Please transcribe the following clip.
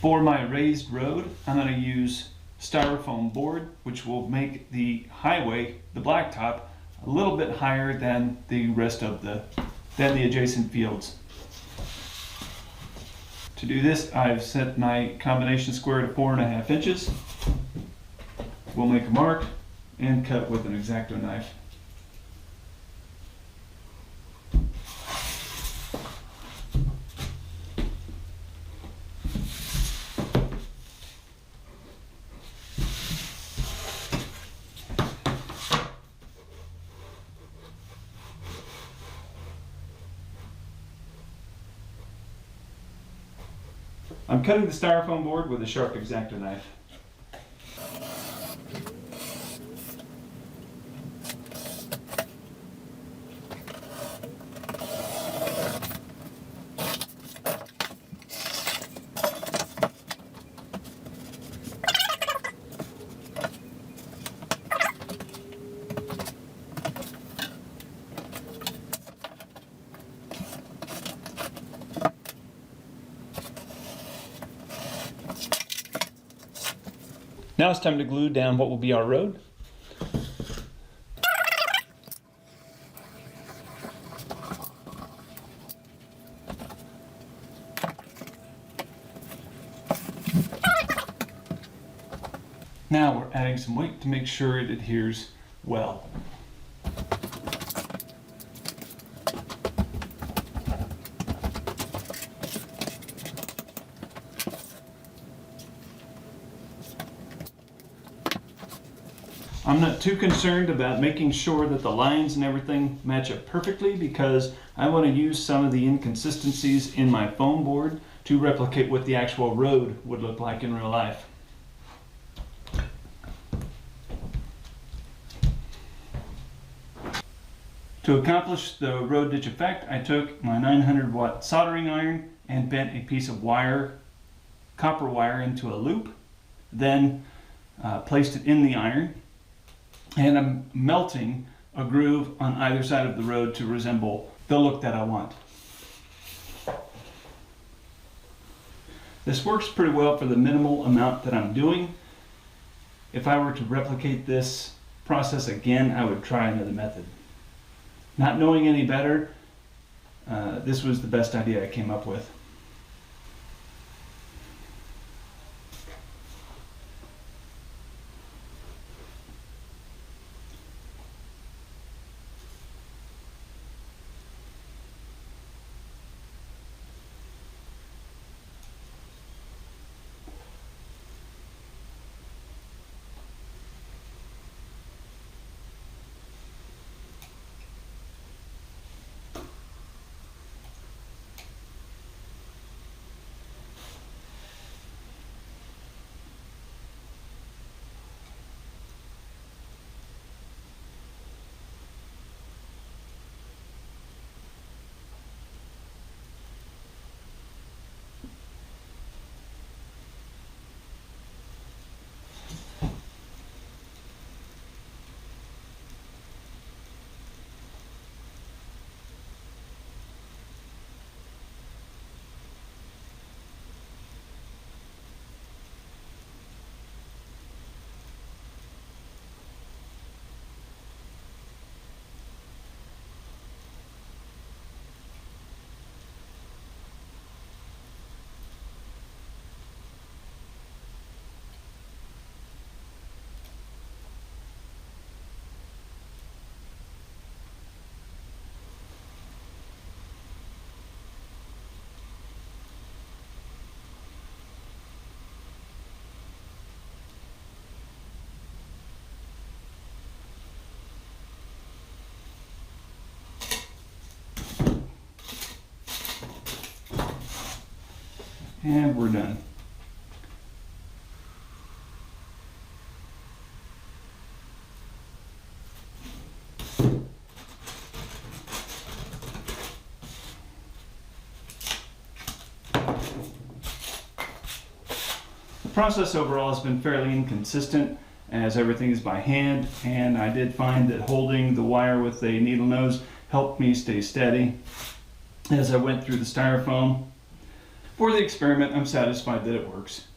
For my raised road, I'm going to use styrofoam board, which will make the highway, the blacktop, a little bit higher than the rest of the adjacent fields. To do this, I've set my combination square to 4.5 inches. We'll make a mark and cut with an X-Acto knife. I'm cutting the styrofoam board with a sharp X-Acto knife. Now it's time to glue down what will be our road. Now we're adding some weight to make sure it adheres well. I'm not too concerned about making sure that the lines and everything match up perfectly because I want to use some of the inconsistencies in my foam board to replicate what the actual road would look like in real life. To accomplish the road ditch effect, I took my 900-watt soldering iron and bent a piece of wire, copper wire, into a loop, then placed it in the iron. And I'm melting a groove on either side of the road to resemble the look that I want. This works pretty well for the minimal amount that I'm doing. If I were to replicate this process again, I would try another method. Not knowing any better, this was the best idea I came up with. And we're done. The process overall has been fairly inconsistent as everything is by hand, and I did find that holding the wire with a needle nose helped me stay steady as I went through the styrofoam. for the experiment, I'm satisfied that it works.